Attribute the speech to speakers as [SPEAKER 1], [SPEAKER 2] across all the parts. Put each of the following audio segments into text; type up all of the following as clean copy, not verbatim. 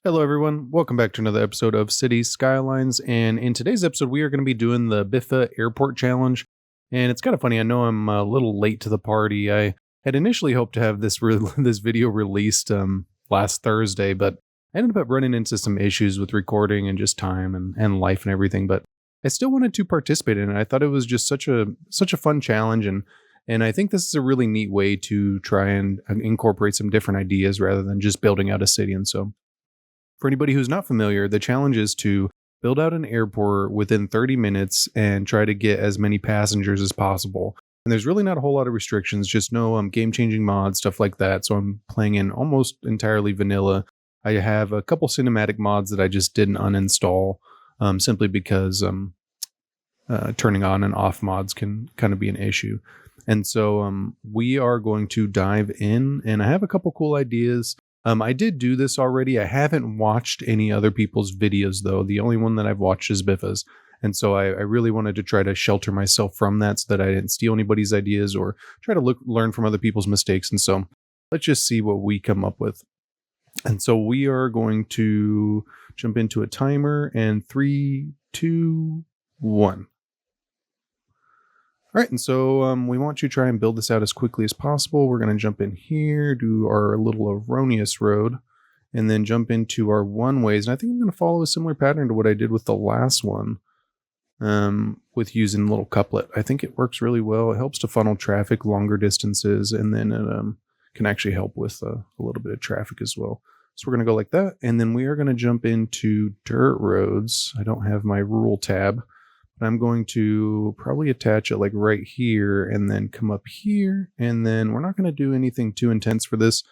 [SPEAKER 1] Hello, everyone. Welcome back to another episode of Cities Skylines. And in today's episode, we are going to be doing the Biffa Airport Challenge. And it's kind of funny. I know I'm a little late to the party. I had initially hoped to have this this video released last Thursday, but I ended up running into some issues with recording and just time and life and everything. But I still wanted to participate in it. I thought it was just such a fun challenge, and I think this is a really neat way to try and incorporate some different ideas rather than just building out a city. And so, for anybody who's not familiar, the challenge is to build out an airport within 30 minutes and try to get as many passengers as possible. And there's really not a whole lot of restrictions, just no game-changing mods, stuff like that. So I'm playing in almost entirely vanilla. I have a couple cinematic mods that I just didn't uninstall simply because turning on and off mods can kind of be an issue. And so we are going to dive in, and I have a couple cool ideas. I did do this already. I haven't watched any other people's videos, though. The only one that I've watched is Biffa's. And so I really wanted to try to shelter myself from that so that I didn't steal anybody's ideas or try to learn from other people's mistakes. And so let's just see what we come up with. And so we are going to jump into a timer, and 3, 2, 1. All right, and so we want to try and build this out as quickly as possible. We're going to jump in here, do our little erroneous road, and then jump into our one-ways. And I think I'm going to follow a similar pattern to what I did with the last one with using a little couplet. I think it works really well. It helps to funnel traffic longer distances, and then it can actually help with a little bit of traffic as well. So we're going to go like that, and then we are going to jump into dirt roads. I don't have my rule tab. I'm going to probably attach it like right here and then come up here. And then we're not going to do anything too intense for this.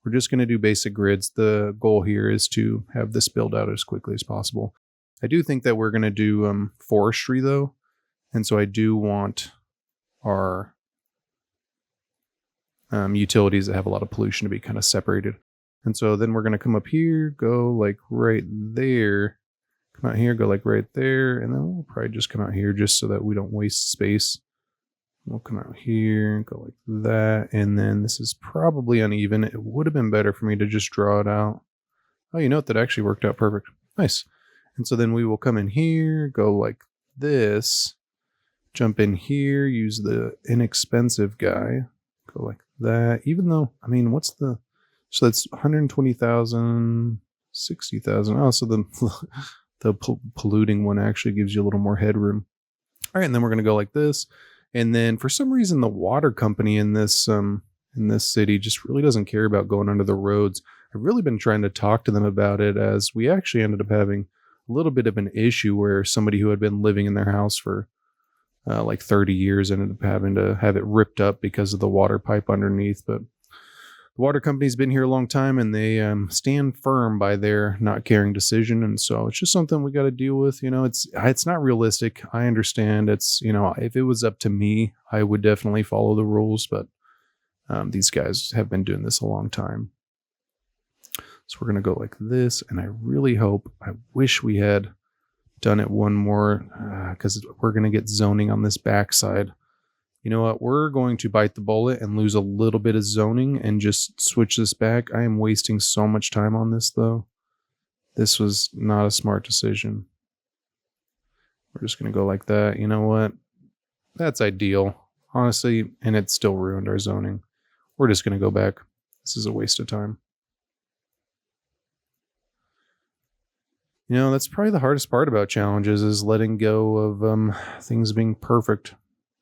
[SPEAKER 1] We're just going to do basic grids. The goal here is to have this build out as quickly as possible. I do think that we're going to do forestry though. And so I do want our utilities that have a lot of pollution to be kind of separated. And so then we're going to come up here, go like right there. Come out here, go like right there, and then we'll probably just come out here just so that we don't waste space. We'll come out here, go like that, and then this is probably uneven. It would have been better for me to just draw it out. Oh, you know what? That actually worked out perfect. Nice. And so then we will come in here, go like this, jump in here, use the inexpensive guy, go like that. Even though, I mean, so that's 120,000, 60,000. Oh, so the polluting one actually gives you a little more headroom. All right, and then we're going to go like this. And then for some reason, the water company in this city just really doesn't care about going under the roads. I've really been trying to talk to them about it, as we actually ended up having a little bit of an issue where somebody who had been living in their house for like 30 years ended up having to have it ripped up because of the water pipe underneath. But the water company's been here a long time, and they stand firm by their not caring decision. And so it's just something we got to deal with. You know, it's not realistic. I understand. It's, you know, if it was up to me, I would definitely follow the rules. But these guys have been doing this a long time. So we're going to go like this. And I really hope, I wish we had done it one more, because we're going to get zoning on this backside. You know what? We're going to bite the bullet and lose a little bit of zoning and just switch this back. I am wasting so much time on this, though. This was not a smart decision. We're just going to go like that. You know what? That's ideal, honestly, and it still ruined our zoning. We're just going to go back. This is a waste of time. You know, that's probably the hardest part about challenges, is letting go of things being perfect.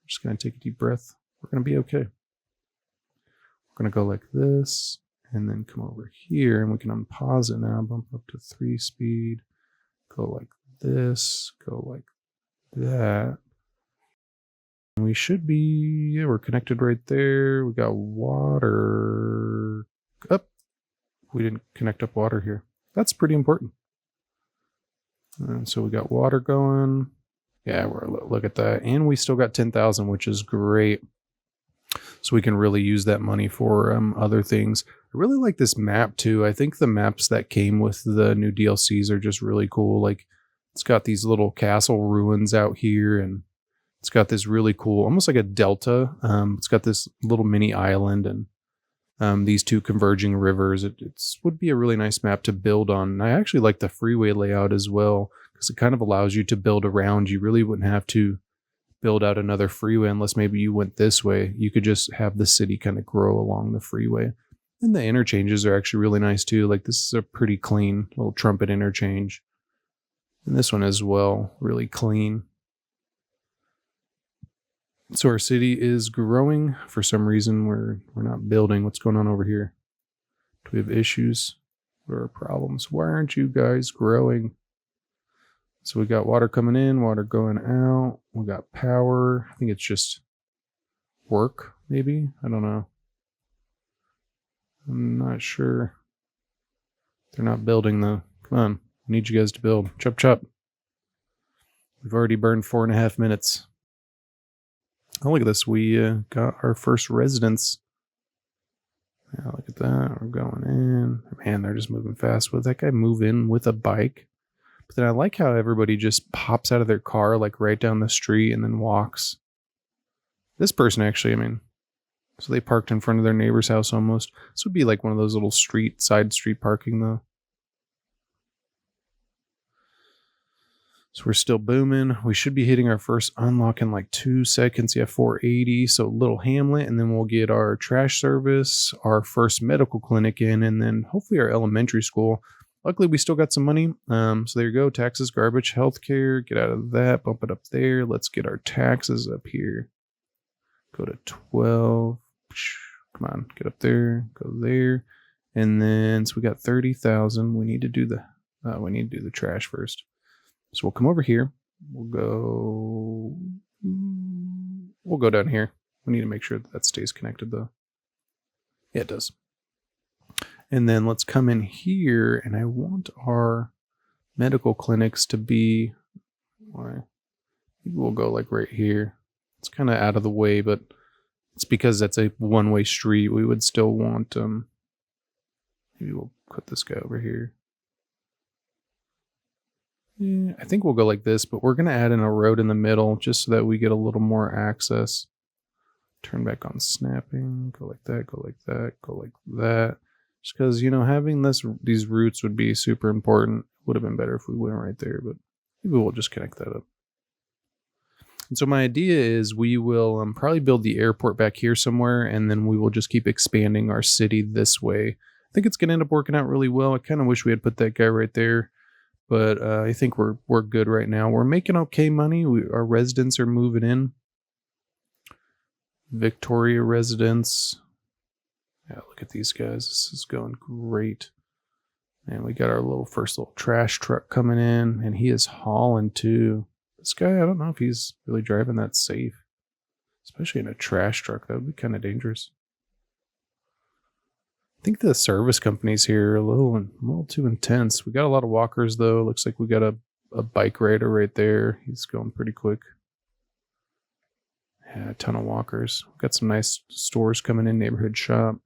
[SPEAKER 1] Just going to take a deep breath. We're going to be okay. We're going to go like this, and then come over here, and we can unpause it now, bump up to 3 speed, go like this, go like that. And we should be, yeah, we're connected right there. We got water up. We didn't connect up water here. That's pretty important. And so we got water going. Yeah, look at that. And we still got 10,000, which is great. So we can really use that money for other things. I really like this map too. I think the maps that came with the new DLCs are just really cool. Like, it's got these little castle ruins out here, and it's got this really cool, almost like a delta. It's got this little mini island, and these two converging rivers. It would be a really nice map to build on. And I actually like the freeway layout as well, because it kind of allows you to build around. You really wouldn't have to build out another freeway unless maybe you went this way. You could just have the city kind of grow along the freeway. And the interchanges are actually really nice too. Like this is a pretty clean little trumpet interchange. And this one as well, really clean. So our city is growing. For some reason, we're not building. What's going on over here? Do we have issues? What are our problems? Why aren't you guys growing? So we got water coming in, water going out. We got power. I think it's just work, maybe? I don't know. I'm not sure. They're not building though. Come on. I need you guys to build. Chop chop. We've already burned 4.5 minutes. Oh, look at this. We got our first residence. Yeah, look at that. We're going in. Man, they're just moving fast. Would that guy move in with a bike? But then I like how everybody just pops out of their car like right down the street and then walks. This person actually, I mean, so they parked in front of their neighbor's house almost. This would be like one of those little side street parking though. So we're still booming. We should be hitting our first unlock in like 2 seconds. Yeah, 480. So little hamlet, and then we'll get our trash service, our first medical clinic in, and then hopefully our elementary school. Luckily, we still got some money. So there you go. Taxes, garbage, healthcare. Get out of that. Bump it up there. Let's get our taxes up here. Go to 12. Come on, get up there. Go there. And then so we got 30,000. We need to do the trash first. So we'll come over here. We'll go down here. We need to make sure that stays connected though. Yeah, it does. And then let's come in here, and I want our medical clinics to be, maybe we'll go like right here. It's kind of out of the way, but it's because that's a one-way street. We would still want, maybe we'll put this guy over here. Yeah, I think we'll go like this, but we're going to add in a road in the middle just so that we get a little more access. Turn back on snapping. Go like that, go like that, go like that. Just because, you know, having these routes would be super important. Would have been better if we went right there, but maybe we'll just connect that up. And so my idea is we will probably build the airport back here somewhere, and then we will just keep expanding our city this way. I think it's going to end up working out really well. I kind of wish we had put that guy right there. But I think we're good right now. We're making okay money. Our residents are moving in. Victoria residents. Yeah, look at these guys. This is going great. And we got our first little trash truck coming in, and he is hauling too. This guy, I don't know if he's really driving that safe, especially in a trash truck. That would be kind of dangerous. I think the service companies here are a little too intense. We got a lot of walkers though. Looks like we got a bike rider right there. He's going pretty quick. Yeah, a ton of walkers. We've got some nice stores coming in, neighborhood shop.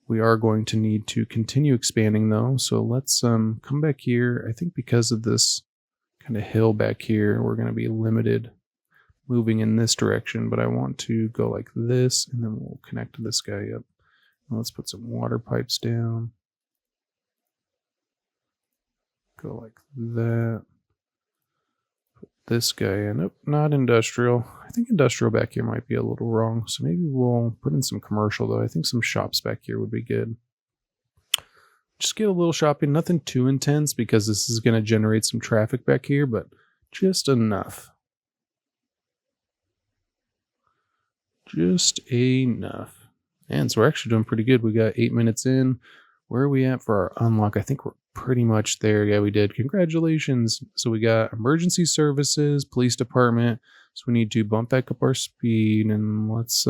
[SPEAKER 1] We are going to need to continue expanding though. So let's come back here. I think because of this kind of hill back here, we're going to be limited moving in this direction, but I want to go like this, and then we'll connect this guy up. Let's put some water pipes down. Go like that. Put this guy in. Nope, not industrial. I think industrial back here might be a little wrong. So maybe we'll put in some commercial though. I think some shops back here would be good. Just get a little shopping. Nothing too intense because this is going to generate some traffic back here, but just enough. Just enough. And so we're actually doing pretty good. We got 8 minutes in. Where are we at for our unlock? I think we're pretty much there. Yeah, we did. Congratulations. So we got emergency services, police department. So we need to bump back up our speed, and let's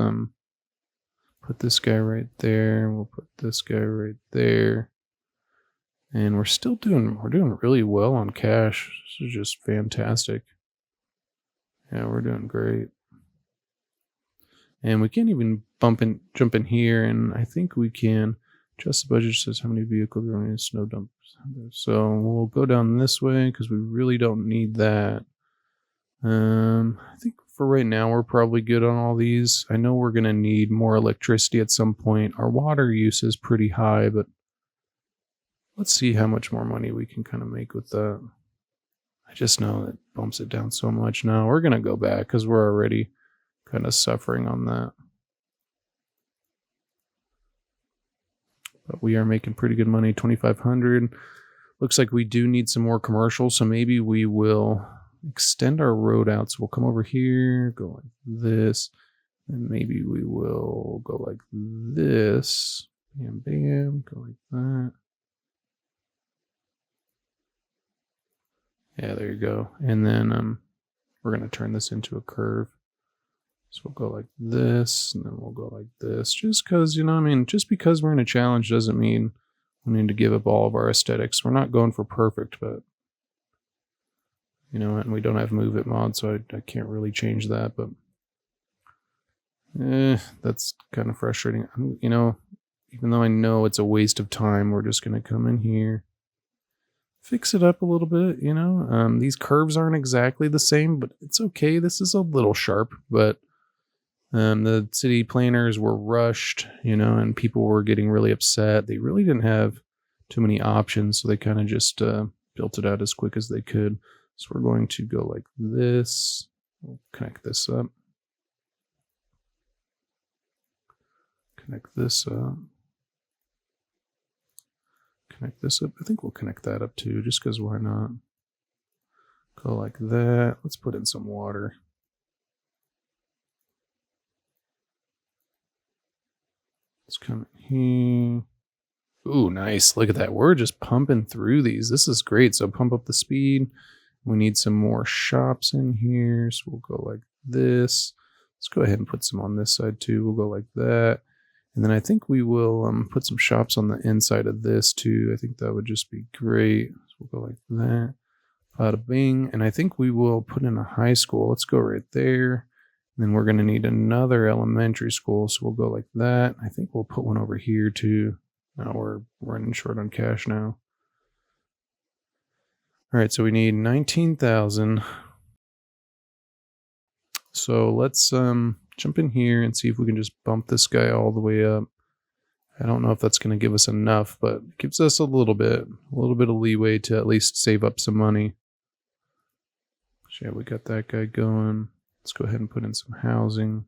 [SPEAKER 1] put this guy right there. We'll put this guy right there. And we're doing really well on cash. This is just fantastic. Yeah, we're doing great. And we can't even jump in here, and I think we can adjust the budget. Says how many vehicles are in snow dumps. So we'll go down this way because we really don't need that. I think for right now, we're probably good on all these. I know we're going to need more electricity at some point. Our water use is pretty high, but let's see how much more money we can kind of make with that. I just know it bumps it down so much now. We're going to go back because we're already kind of suffering on that. But we are making pretty good money, 2,500. Looks like we do need some more commercials, so maybe we will extend our road out. So we'll come over here, go like this, and maybe we will go like this. Bam, bam, go like that. Yeah, there you go. And then we're going to turn this into a curve. So we'll go like this, and then we'll go like this. Just because, you know, I mean, just because we're in a challenge doesn't mean we need to give up all of our aesthetics. We're not going for perfect, but, you know, and we don't have Move It mod, so I can't really change that, but that's kind of frustrating. You know, even though I know it's a waste of time, we're just going to come in here, fix it up a little bit, you know. These curves aren't exactly the same, but it's okay. This is a little sharp, but the city planners were rushed, you know, and people were getting really upset. They really didn't have too many options, so they kind of just built it out as quick as they could. So we're going to go like this. We'll connect this up. Connect this up. Connect this up. I think we'll connect that up too, just because why not? Go like that. Let's put in some water. Let's come in here. Ooh, nice. Look at that. We're just pumping through these. This is great. So pump up the speed. We need some more shops in here. So we'll go like this. Let's go ahead and put some on this side too. We'll go like that. And then I think we will put some shops on the inside of this too. I think that would just be great. So we'll go like that. Bada bing. And I think we will put in a high school. Let's go right there. And then we're going to need another elementary school. So we'll go like that. I think we'll put one over here too. Now we're running short on cash now. All right, so we need 19,000. So let's jump in here and see if we can just bump this guy all the way up. I don't know if that's going to give us enough, but it gives us a little bit of leeway to at least save up some money. So yeah, we got that guy going. Let's go ahead and put in some housing.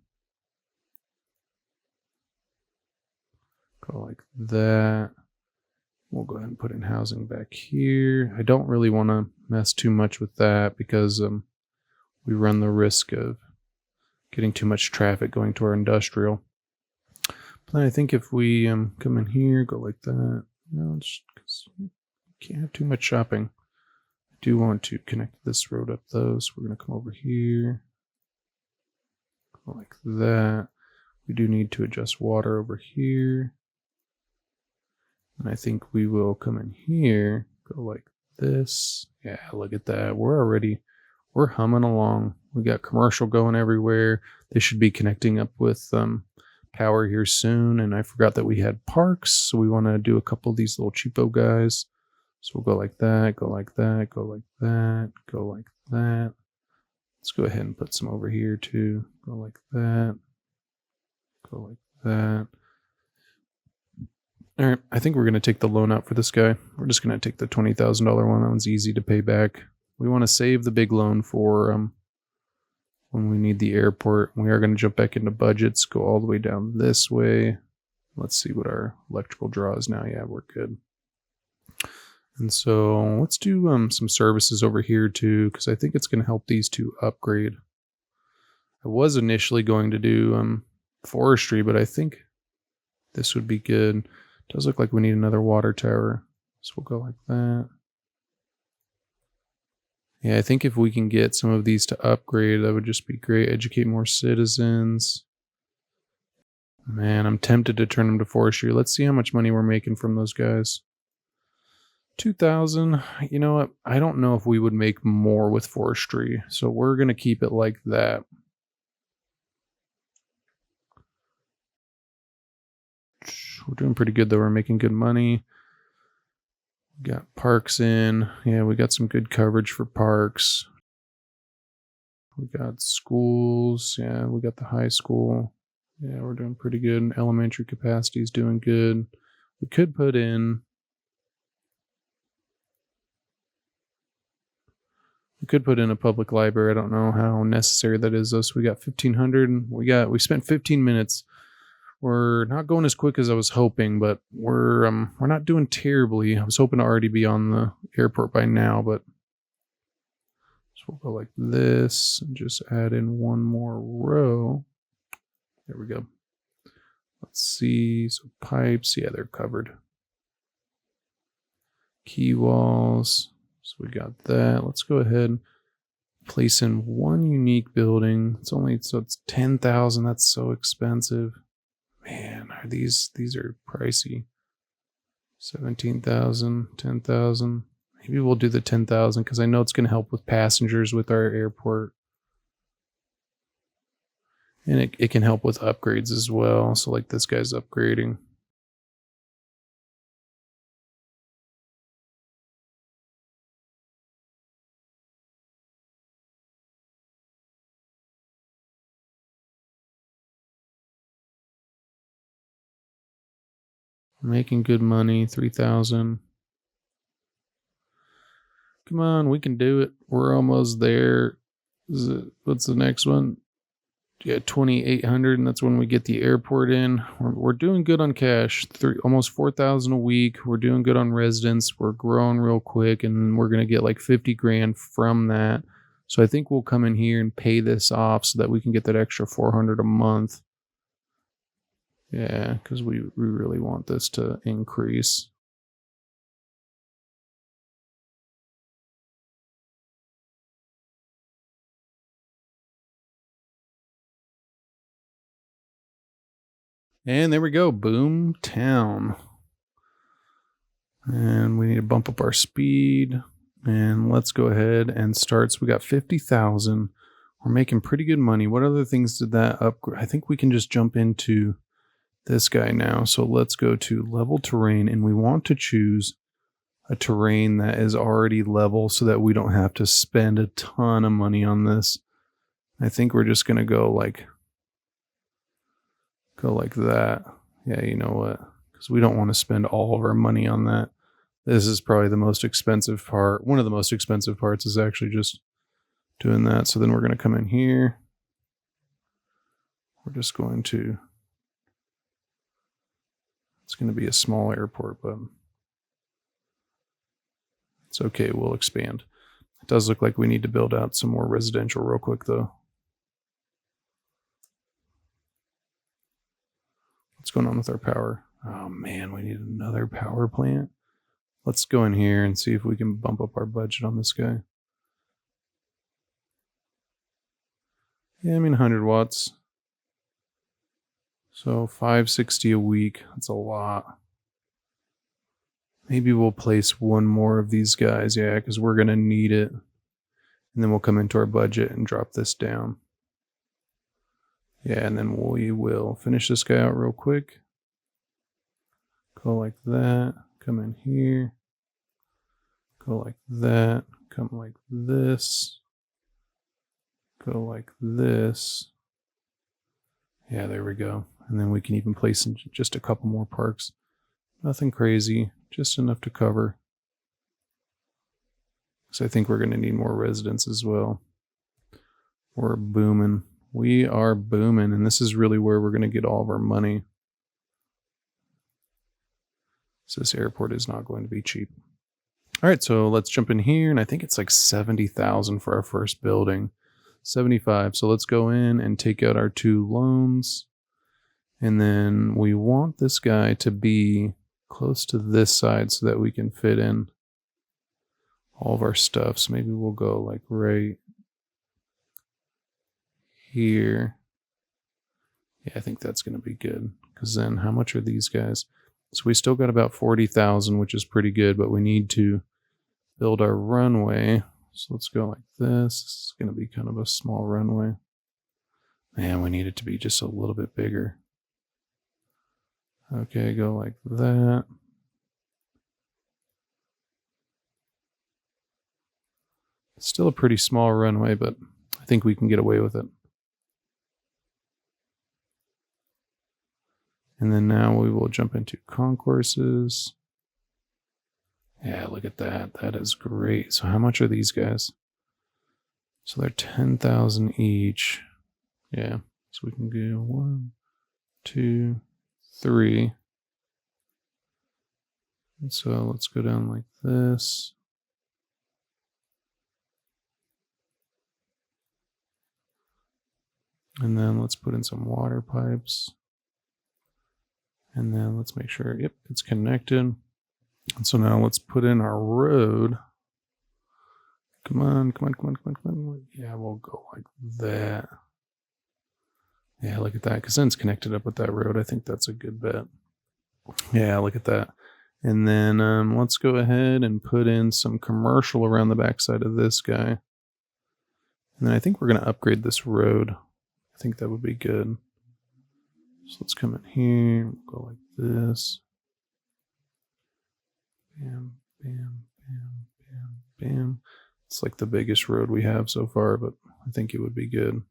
[SPEAKER 1] Go like that. We'll go ahead and put in housing back here. I don't really want to mess too much with that because we run the risk of getting too much traffic going to our industrial. But then I think if we come in here, go like that, you know, just 'cause you can't have too much shopping. I do want to connect this road up though, so we're going to come over here. Go like that. We do need to adjust water over here. And I think we will come in here, go like this. Yeah, look at that. We're humming along. We got commercial going everywhere. They should be connecting up with power here soon. And I forgot that we had parks, so we want to do a couple of these little cheapo guys. So we'll go like that, go like that, go like that, go like that. Let's go ahead and put some over here too. Go like that, go like that. All right, I think we're going to take the loan out for this guy. We're just going to take the $20,000 one. That one's easy to pay back. We want to save the big loan for when we need the airport. We are going to jump back into budgets, go all the way down this way. Let's see what our electrical draw is now. Yeah, we're good. And so let's do some services over here too, because I think it's going to help these two upgrade. I was initially going to do forestry, but I think this would be good. Does look like we need another water tower. So we'll go like that. Yeah, I think if we can get some of these to upgrade, that would just be great. Educate more citizens. Man, I'm tempted to turn them to forestry. Let's see how much money we're making from those guys. 2,000. You know what? I don't know if we would make more with forestry. So we're going to keep it like that. We're doing pretty good though. We're making good money. We got parks in. Yeah, we got some good coverage for parks. We got schools. Yeah, we got the high school. Yeah, we're doing pretty good. Elementary capacity is doing good. We could put in... We could put in a public library. I don't know how necessary that is, though. So we got 1,500. We spent 15 minutes. We're not going as quick as I was hoping, but we're not doing terribly. I was hoping to already be on the airport by now, but so we'll go like this and just add in one more row. There we go. Let's see. So pipes, yeah, they're covered. Key walls. So we got that. Let's go ahead and place in one unique building. It's 10,000. That's so expensive. Man, these are pricey. 17,000, 10,000. Maybe we'll do the 10,000 because I know it's going to help with passengers with our airport. And it can help with upgrades as well. So like this guy's upgrading. Making good money, 3,000. Come on, we can do it. We're almost there. What's the next one? Yeah, 2,800, and that's when we get the airport in. We're doing good on cash. Almost 4,000 a week. We're doing good on residents. We're growing real quick, and we're gonna get like 50 grand from that. So I think we'll come in here and pay this off so that we can get that extra 400 a month. Yeah, because we really want this to increase. And there we go. Boom town. And we need to bump up our speed. And let's go ahead and start. So we got 50,000. We're making pretty good money. What other things did that upgrade? I think we can just jump into this guy now. So let's go to level terrain, and we want to choose a terrain that is already level so that we don't have to spend a ton of money on this. I think we're just going to go like that. Yeah, you know what? Because we don't want to spend all of our money on that. This is probably the most expensive part. One of the most expensive parts is actually just doing that. So then we're going to come in here. We're just going to... It's going to be a small airport, but it's okay. We'll expand. It does look like we need to build out some more residential real quick, though. What's going on with our power? Oh, man, we need another power plant. Let's go in here and see if we can bump up our budget on this guy. Yeah, I mean 100 watts. So 560 a week. That's a lot. Maybe we'll place one more of these guys. Yeah, because we're going to need it. And then we'll come into our budget and drop this down. Yeah, and then we will finish this guy out real quick. Go like that. Come in here. Go like that. Come like this. Go like this. Yeah, there we go. And then we can even place in just a couple more parks. Nothing crazy, just enough to cover. So I think we're going to need more residents as well. We're booming. We are booming, and this is really where we're going to get all of our money. So this airport is not going to be cheap. All right, so let's jump in here, and I think it's like 70,000 for our first building. 75. So let's go in and take out our 2 loans. And then we want this guy to be close to this side so that we can fit in all of our stuff. So maybe we'll go like right here. Yeah, I think that's going to be good. Because then how much are these guys? So we still got about 40,000, which is pretty good, but we need to build our runway. So let's go like this. This is going to be kind of a small runway. Man, we need it to be just a little bit bigger. Okay, go like that. Still a pretty small runway, but I think we can get away with it. And then now we will jump into concourses. Yeah, look at that. That is great. So how much are these guys? So they're 10,000 each. Yeah. So we can go 1, 2, 3. And so let's go down like this. And then let's put in some water pipes. And then let's make sure, yep, it's connected. And so now let's put in our road. Come on, come on, come on, come on, come on. Yeah, we'll go like that. Yeah, look at that, because then it's connected up with that road. I think that's a good bet. Yeah, look at that. And then let's go ahead and put in some commercial around the backside of this guy. And then I think we're going to upgrade this road. I think that would be good. So let's come in here, go like this. Bam, bam, bam, bam, bam. It's like the biggest road we have so far, but I think it would be good.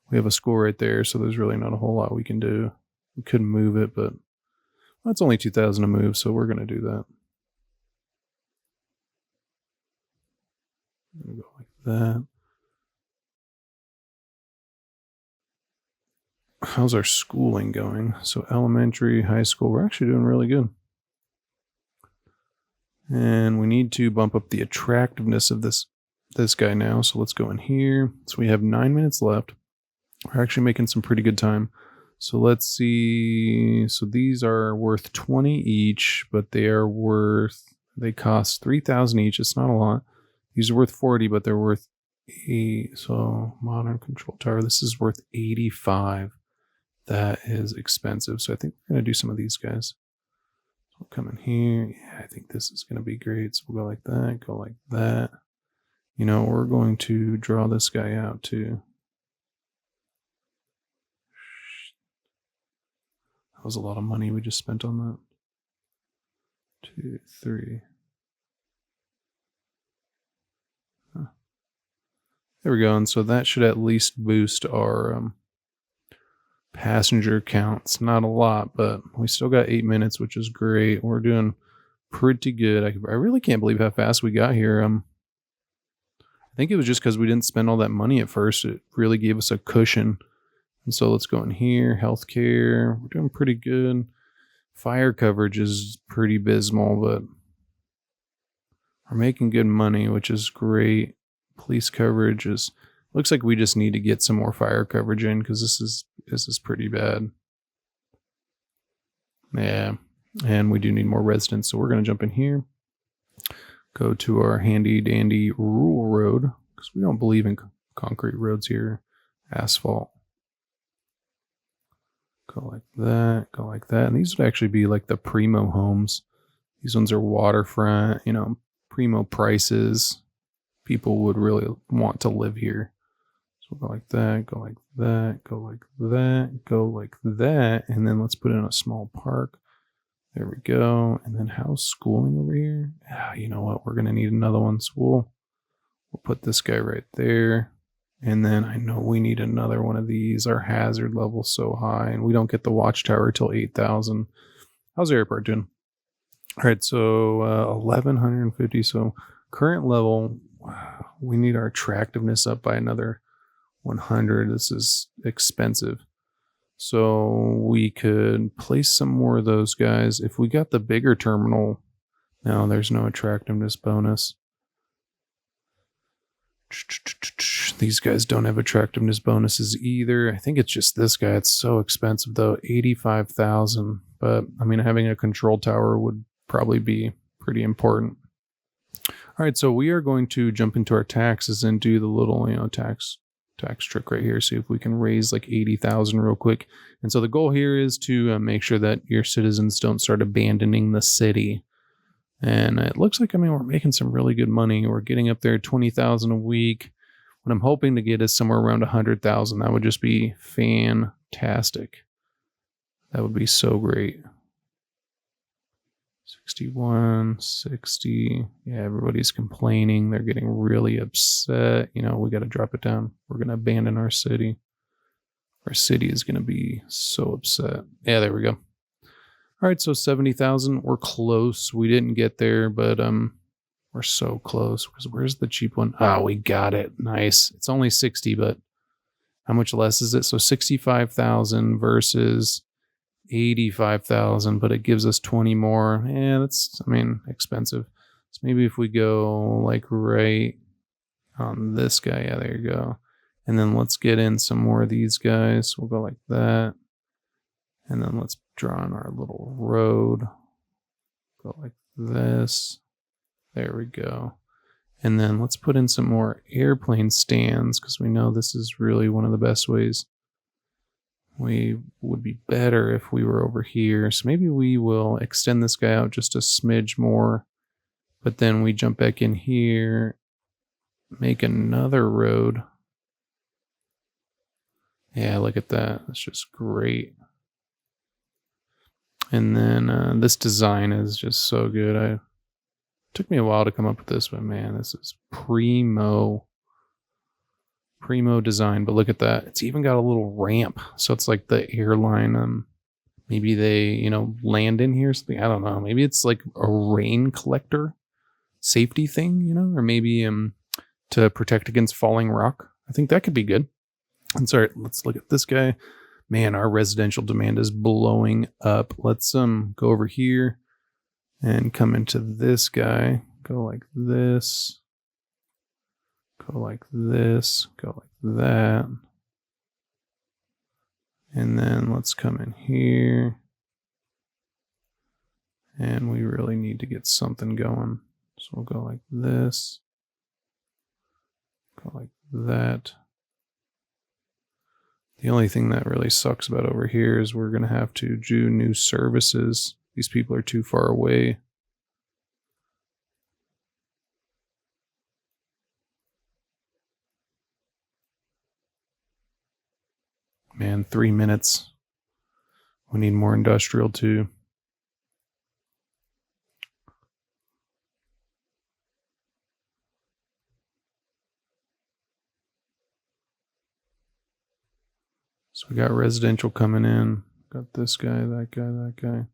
[SPEAKER 1] We have a school right there, so there's really not a whole lot we can do. We could move it, but well, it's only 2,000 to move, so we're going to do that. I'm going to go like that. How's our schooling going? So elementary, high school, we're actually doing really good. And we need to bump up the attractiveness of this guy now. So let's go in here. So we have 9 minutes left. We're actually making some pretty good time. So let's see. So these are worth 20 each, but they cost 3,000 each. It's not a lot. These are worth 40, but they're worth 8. So modern control tower. This is worth 85. That is expensive. So I think we're going to do some of these guys. So we'll come in here. Yeah, I think this is going to be great. So we'll go like that, go like that. You know, we're going to draw this guy out too. That was a lot of money we just spent on that. 2, 3. Huh. There we go. And so that should at least boost our passenger counts. Not a lot, but we still got 8 minutes, which is great. We're doing pretty good. I really can't believe how fast we got here. I think it was just because we didn't spend all that money at first. It really gave us a cushion. And so let's go in here. Healthcare. We're doing pretty good. Fire coverage is pretty abysmal, but we're making good money, which is great. Police coverage is looks like we just need to get some more fire coverage in because this is pretty bad. Yeah, and we do need more residents, so we're going to jump in here. Go to our handy dandy rural road because we don't believe in concrete roads here. Asphalt. Go like that, go like that. And these would actually be like the primo homes. These ones are waterfront, you know, primo prices. People would really want to live here. So we'll go like that, go like that, go like that, go like that. And then let's put in a small park. There we go. And then how's schooling over here? Ah, you know what? We're going to need another one. So we'll put this guy right there. And then I know we need another one of these. Our hazard level's so high, and we don't get the watchtower till 8,000. How's the airport doing? All right, so 1,150. So current level, we need our attractiveness up by another 100. This is expensive. So we could place some more of those guys. If we got the bigger terminal, no, there's no attractiveness bonus. These guys don't have attractiveness bonuses either. I think it's just this guy. It's so expensive though, 85,000. But I mean, having a control tower would probably be pretty important. All right, so we are going to jump into our taxes and do the little, tax trick right here. See if we can raise like 80,000 real quick. And so the goal here is to make sure that your citizens don't start abandoning the city. And it looks like, we're making some really good money. We're getting up there 20,000 a week. What I'm hoping to get is somewhere around 100,000. That would just be fantastic. That would be so great. 61, 60. Yeah, everybody's complaining. They're getting really upset. You know, we got to drop it down. We're going to abandon our city. Our city is going to be so upset. Yeah, there we go. All right, so 70,000. We're close. We didn't get there, but we're so close. Where's the cheap one? Oh, we got it. Nice. It's only 60, but how much less is it? So 65,000 versus 85,000, but it gives us 20 more. Yeah, that's, I mean, expensive. So maybe if we go like right on this guy. Yeah, there you go. And then let's get in some more of these guys. We'll go like that. And then let's draw on our little road. Go like this. There we go. And then let's put in some more airplane stands because we know this is really one of the best ways. We would be better if we were over here. So maybe we will extend this guy out just a smidge more. But then we jump back in here, make another road. Yeah, look at that. That's just great. And then this design is just so good. It took me a while to come up with this, but man, this is primo design. But look at that. It's even got a little ramp. So it's like the airline. Maybe they, you know, land in here or something. I don't know. Maybe it's like a rain collector safety thing, you know, or maybe to protect against falling rock. I think that could be good. And sorry, let's look at this guy. Man, our residential demand is blowing up. Let's go over here and come into this guy. Go like this. Go like this. Go like that. And then let's come in here. And we really need to get something going. So we'll go like this. Go like that. The only thing that really sucks about over here is we're going to have to do new services. These people are too far away. Man, 3 minutes. We need more industrial too. So we got residential coming in. Got this guy, that guy, that guy.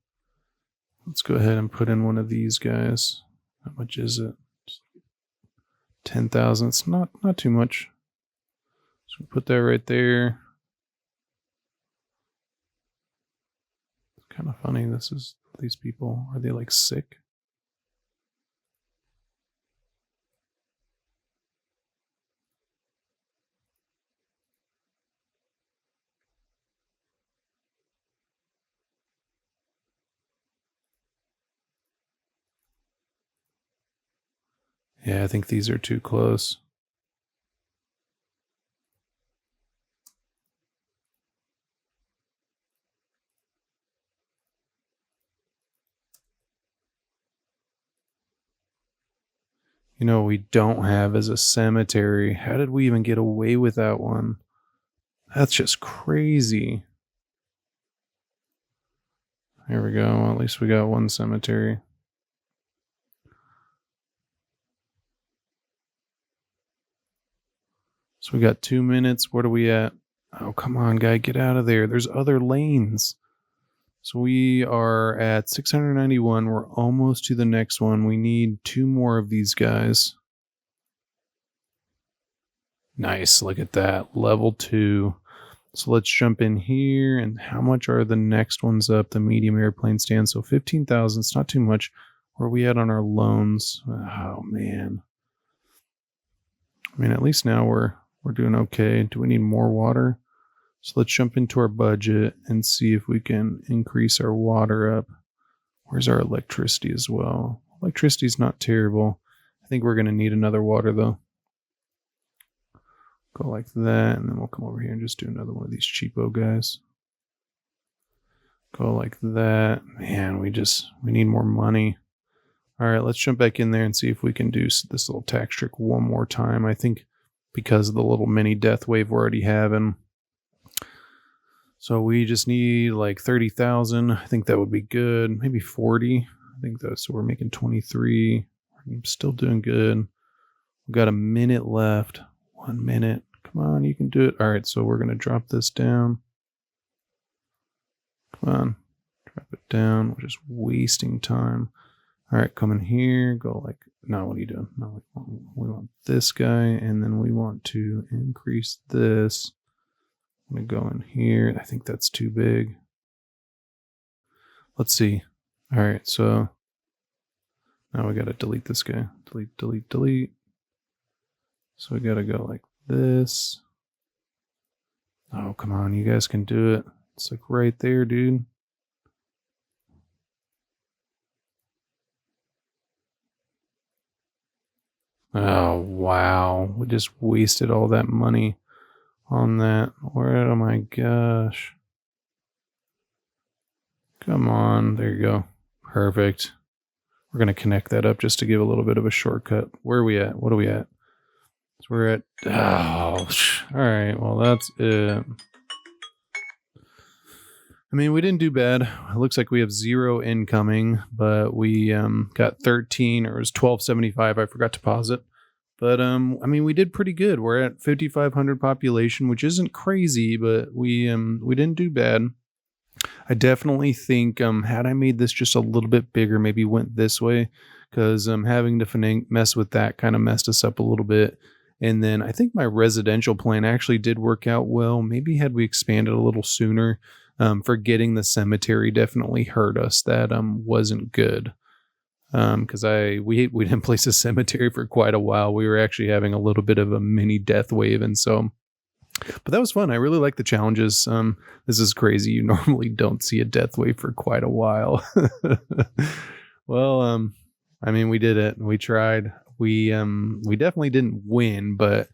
[SPEAKER 1] Let's go ahead and put in one of these guys. How much is it? 10,000. It's not too much. So we put that right there. It's kind of funny. These people. Are they like sick? Yeah, I think these are too close. You know what we don't have is a cemetery. How did we even get away with that one? That's just crazy. Here we go. Well, at least we got one cemetery. So we got 2 minutes. What are we at? Oh, come on, guy. Get out of there. There's other lanes. So we are at 691. We're almost to the next one. We need 2 more of these guys. Nice. Look at that. Level 2. So let's jump in here. And how much are the next ones up? The medium airplane stand. So 15,000. It's not too much. Where are we at on our loans? Oh, man. I mean, at least now we're doing okay. Do we need more water? So let's jump into our budget and see if we can increase our water up. Where's our electricity as well? Electricity's not terrible. I think we're going to need another water though. Go like that, and then we'll come over here and just do another one of these cheapo guys. Go like that. Man, we need more money. All right, let's jump back in there and see if we can do this little tax trick one more time. I think because of the little mini death wave we're already having. So we just need like 30,000. I think that would be good. Maybe 40. I think though, so we're making 23. I'm still doing good. We've got a minute left. 1 minute. Come on, you can do it. All right, so we're going to drop this down. Come on, drop it down. We're just wasting time. All right, come in here. Go like, no, what are you doing? No, we want this guy, and then we want to increase this. I'm going to go in here. I think that's too big. Let's see. All right, so now we got to delete this guy. Delete, delete, delete. So we got to go like this. Oh, come on. You guys can do it. It's like right there, dude. Oh, wow. We just wasted all that money on that. Where, oh my gosh. Come on. There you go. Perfect. We're going to connect that up just to give a little bit of a shortcut. Where are we at? What are we at? So we're at, oh, all right. Well, that's it. I mean, we didn't do bad. It looks like we have 0 incoming, but we got 13, or it was 1275. I forgot to pause it. But, I mean, we did pretty good. We're at 5,500 population, which isn't crazy, but we didn't do bad. I definitely think had I made this just a little bit bigger, maybe went this way, because having to mess with that kind of messed us up a little bit. And then I think my residential plan actually did work out well. Maybe had we expanded a little sooner, forgetting the cemetery definitely hurt us. That wasn't good. Because we didn't place a cemetery for quite a while. We were actually having a little bit of a mini death wave, and so. But that was fun. I really like the challenges. This is crazy. You normally don't see a death wave for quite a while. Well, I mean, we did it. We tried. We definitely didn't win, but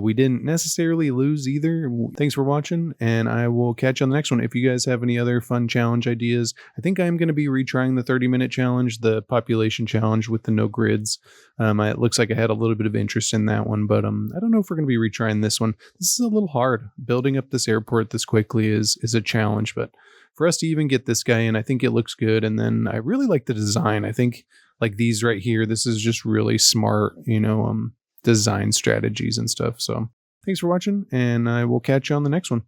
[SPEAKER 1] we didn't necessarily lose either. Thanks for watching, and I will catch you on the next one. If you guys have any other fun challenge ideas, I think I am going to be retrying the 30-minute challenge, the population challenge with the no grids. It looks like I had a little bit of interest in that one, but I don't know if we're going to be retrying this one. This is a little hard. Building up this airport this quickly is a challenge, but for us to even get this guy in, I think it looks good. And then I really like the design. I think like these right here, this is just really smart, design strategies and stuff. So thanks for watching, and I will catch you on the next one.